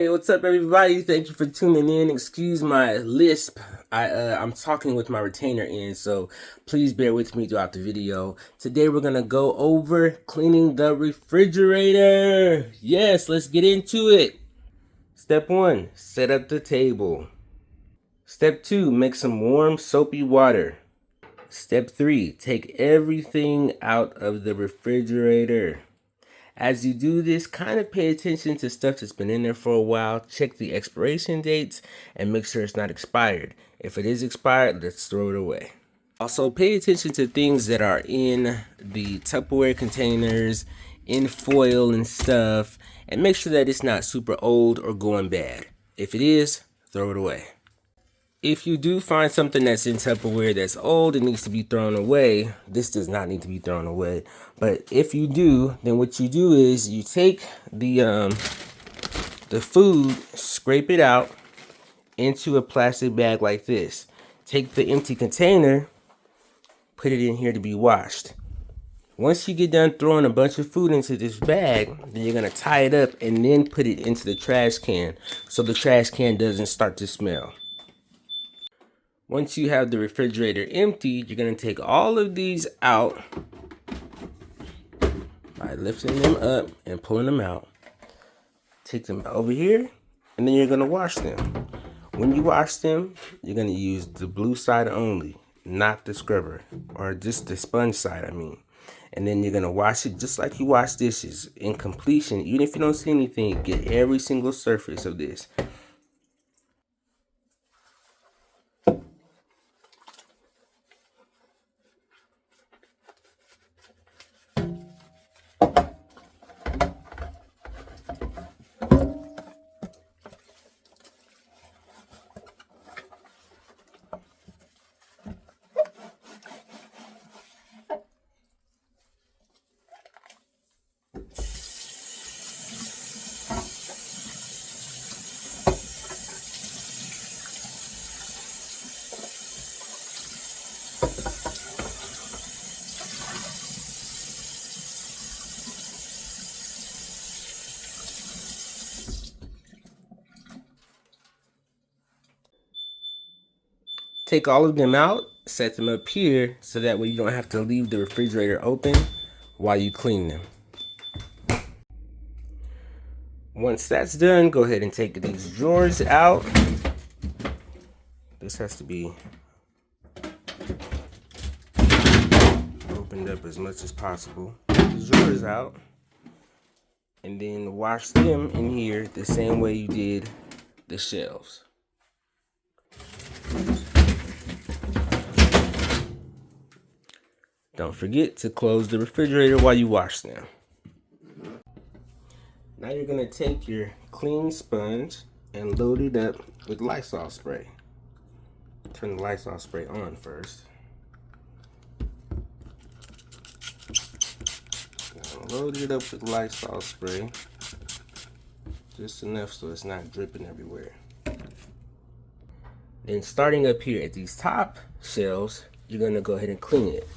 Hey, what's up, everybody? Thank you for tuning in. Excuse my lisp. I'm talking with my retainer in, so please bear with me throughout the video. Today we're gonna go over cleaning the refrigerator. Yes, let's get into it. Step 1, set up the table. Step 2, make some warm soapy water. Step 3, take everything out of the refrigerator. As you do this, kind of pay attention to stuff that's been in there for a while. Check the expiration dates and make sure it's not expired. If it is expired, let's throw it away. Also, pay attention to things that are in the Tupperware containers, in foil and stuff, and make sure that it's not super old or going bad. If it is, throw it away. If you do find something that's in Tupperware that's old and needs to be thrown away, this does not need to be thrown away. But if you do, then what you do is you take the food, scrape it out into a plastic bag like this. Take the empty container, put it in here to be washed. Once you get done throwing a bunch of food into this bag, then you're gonna tie it up and then put it into the trash can so the trash can doesn't start to smell. Once you have the refrigerator empty, you're going to take all of these out by lifting them up and pulling them out. Take them over here, and then you're going to wash them. When you wash them, you're going to use the blue side only, not the scrubber, or just the sponge side, I mean. And then you're going to wash it just like you wash dishes. In completion, even if you don't see anything, get every single surface of this. Take all of them out, set them up here so that way you don't have to leave the refrigerator open while you clean them. Once that's done, go ahead and take these drawers out. This has to be opened up as much as possible. Take the drawers out and then wash them in here the same way you did the shelves. Don't forget to close the refrigerator while you wash them. Now you're going to take your clean sponge and load it up with Lysol spray. Turn the Lysol spray on first. Now load it up with Lysol spray. Just enough so it's not dripping everywhere. Then starting up here at these top shelves, you're going to go ahead and clean it.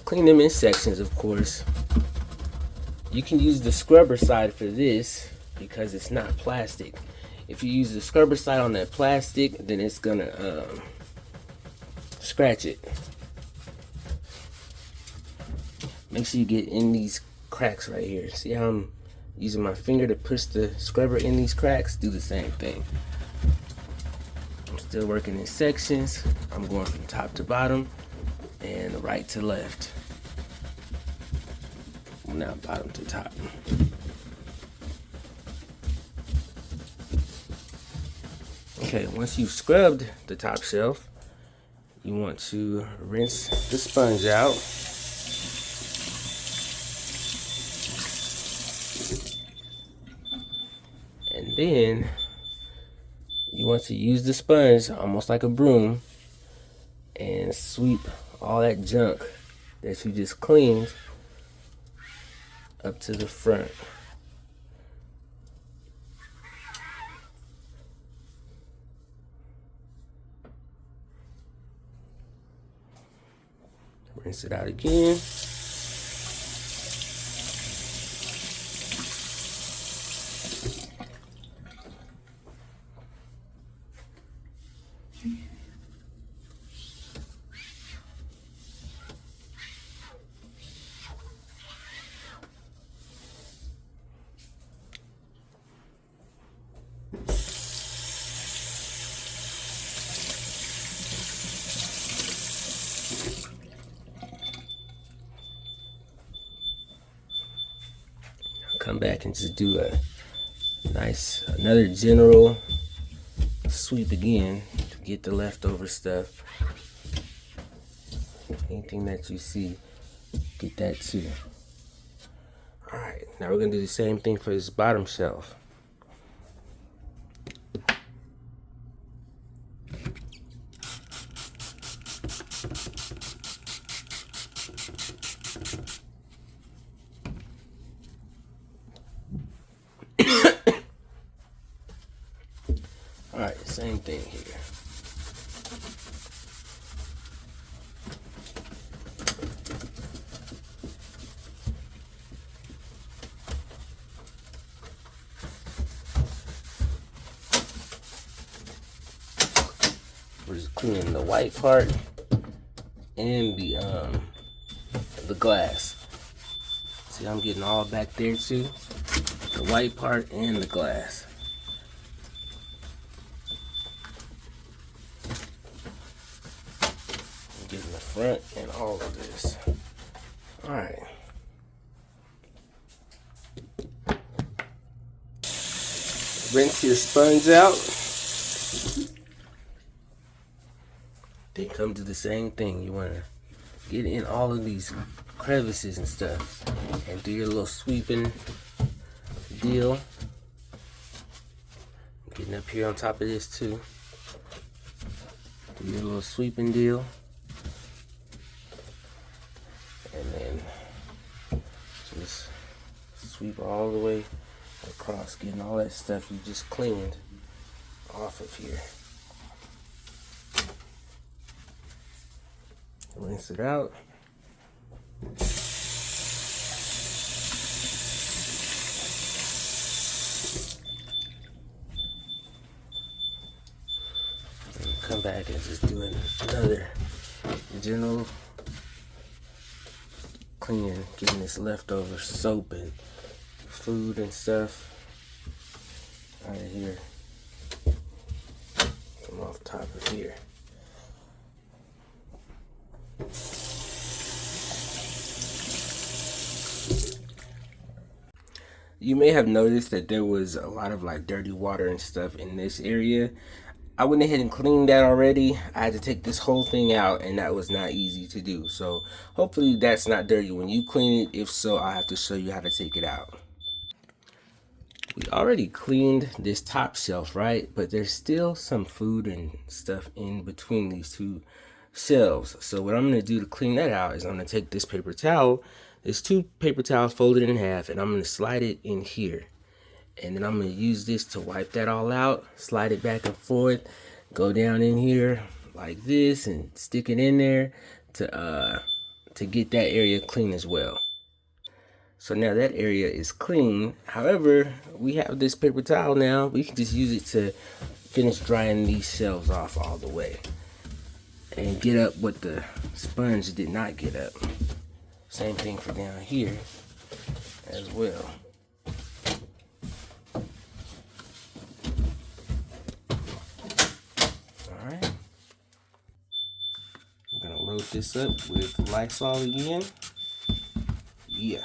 Clean them in sections, of course. You can use the scrubber side for this because it's not plastic. If you use the scrubber side on that plastic, then it's gonna scratch it. Make sure you get in these cracks right here. See how I'm using my finger to push the scrubber in these cracks? Do the same thing. I'm still working in sections. I'm going from top to bottom and right to left. Now bottom to top. Okay, once you've scrubbed the top shelf, you want to rinse the sponge out. And then you want to use the sponge almost like a broom and sweep all that junk that you just cleaned up to the front. Rinse it out again. Come back and just do a another general sweep again to get the leftover stuff. Anything that you see, get that too. Alright, now we're gonna do the same thing for this bottom shelf. Alright, same thing here. We're just cleaning the white part and the glass. See, I'm getting all back there too. The white part and the glass. I'm getting the front and all of this. Alright. Rinse your sponge out. Then come to the same thing. You want to get in all of these crevices and stuff and do your little sweeping deal. Getting up here on top of this too. Do your little sweeping deal. And then just sweep all the way across, getting all that stuff you just cleaned off of here. Rinse it out. And come back and just do another general cleaning, getting this leftover soap and food and stuff out of here. Come off top of here. You may have noticed that there was a lot of like dirty water and stuff in this area. I went ahead and cleaned that already. I had to take this whole thing out, and that was not easy to do. So hopefully that's not dirty when you clean it. If so, I'll have to show you how to take it out. We already cleaned this top shelf, right? But there's still some food and stuff in between these two shelves. So what I'm going to do to clean that out is I'm going to take this paper towel. There's two paper towels folded in half, and I'm going to slide it in here. And then I'm going to use this to wipe that all out, slide it back and forth, go down in here like this and stick it in there to get that area clean as well. So now that area is clean. However, we have this paper towel now. We can just use it to finish drying these shelves off all the way and get up what the sponge did not get up. Same thing for down here as well. Alright. I'm gonna load this up with Lysol again. Yeah.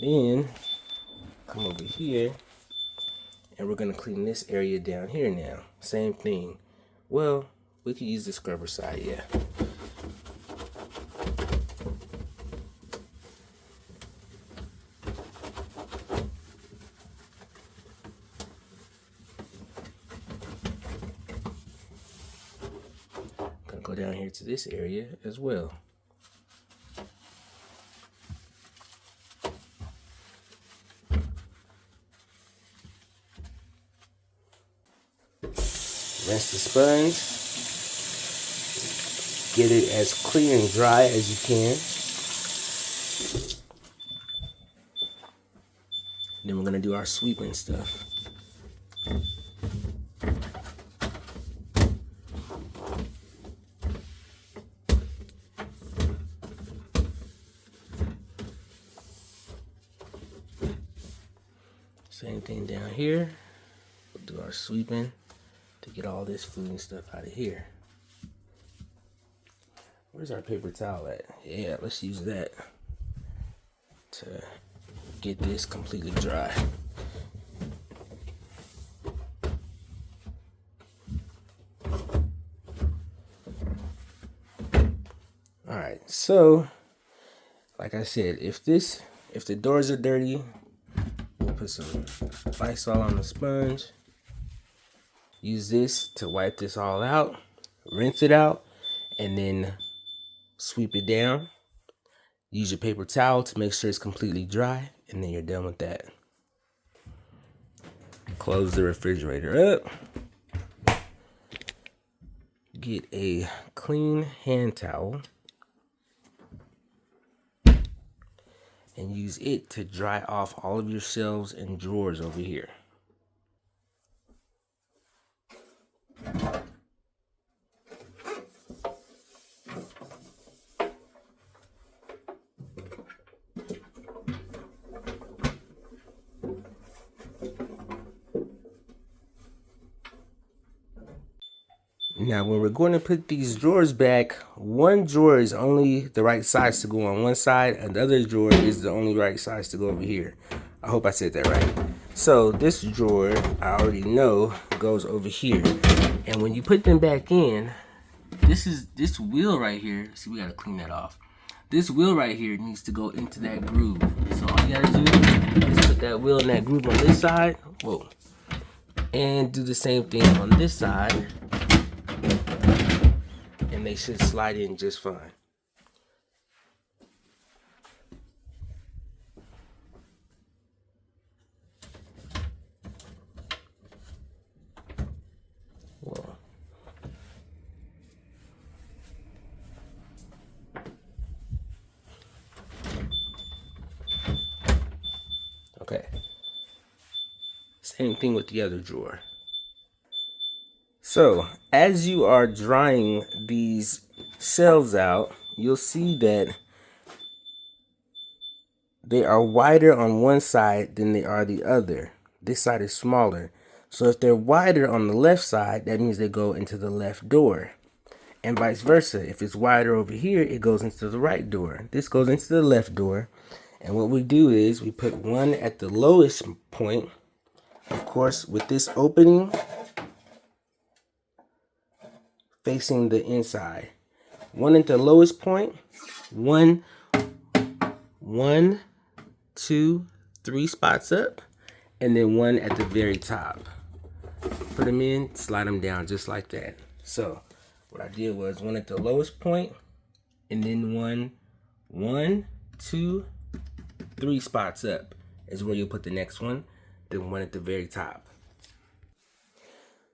Then come over here and we're gonna clean this area down here now. Same thing. Well, we could use the scrubber side, yeah. Gonna go down here to this area as well. Rinse the sponge. Get it as clear and dry as you can. Then we're gonna do our sweeping stuff. Same thing down here. We'll do our sweeping to get all this food and stuff out of here. Where's our paper towel at? Yeah, let's use that to get this completely dry. All right, so like I said, if the doors are dirty, we'll put some Lysol on the sponge. Use this to wipe this all out, rinse it out, and then sweep it down. Use your paper towel to make sure it's completely dry, and then you're done with that. Close the refrigerator up. Get a clean hand towel and use it to dry off all of your shelves and drawers over here. Now, when we're going to put these drawers back, one drawer is only the right size to go on one side, and the other drawer is the only right size to go over here. I hope I said that right. So this drawer, I already know, goes over here. And when you put them back in, this wheel right here, see, we gotta clean that off. This wheel right here needs to go into that groove. So all you gotta do is put that wheel in that groove on this side. Whoa. And do the same thing on this side. And they should slide in just fine. Whoa. Okay. Same thing with the other drawer. So, as you are drying these shelves out, you'll see that they are wider on one side than they are the other. This side is smaller. So if they're wider on the left side, that means they go into the left door. And vice versa. If it's wider over here, it goes into the right door. This goes into the left door. And what we do is we put one at the lowest point. Of course, with this opening facing the inside. One at the lowest point. One, 2, 3 spots up. And then one at the very top. Put them in, slide them down just like that. So what I did was one at the lowest point, and then one, 2, 3 spots up is where you'll put the next one, then one at the very top.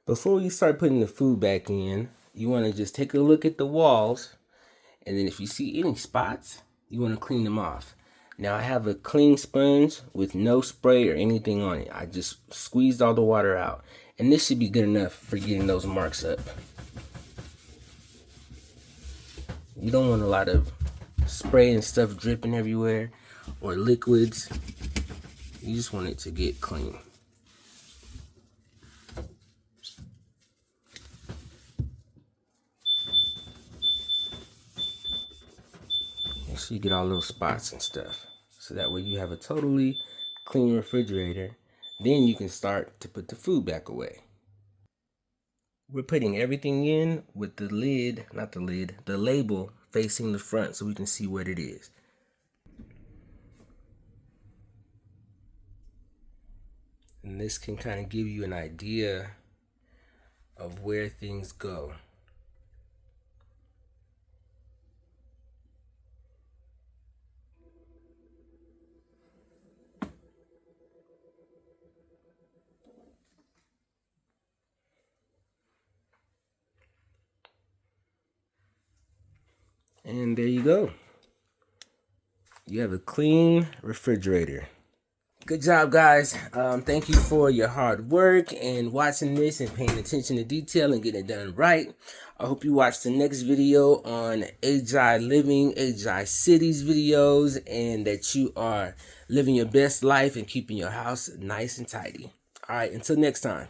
Before you start putting the food back in, you want to just take a look at the walls, and then if you see any spots, you want to clean them off. Now I have a clean sponge with no spray or anything on it. I just squeezed all the water out, and this should be good enough for getting those marks up. You don't want a lot of spray and stuff dripping everywhere or liquids. You just want it to get clean. Make sure you get all those spots and stuff. So that way you have a totally clean refrigerator. Then you can start to put the food back away. We're putting everything in with the lid, not the lid, the label facing the front so we can see what it is. And this can kind of give you an idea of where things go. And there you go. You have a clean refrigerator. Good job, guys. Thank you for your hard work and watching this and paying attention to detail and getting it done right. I hope you watch the next video on Agile Living, Agile Cities videos, and that you are living your best life and keeping your house nice and tidy. All right, until next time.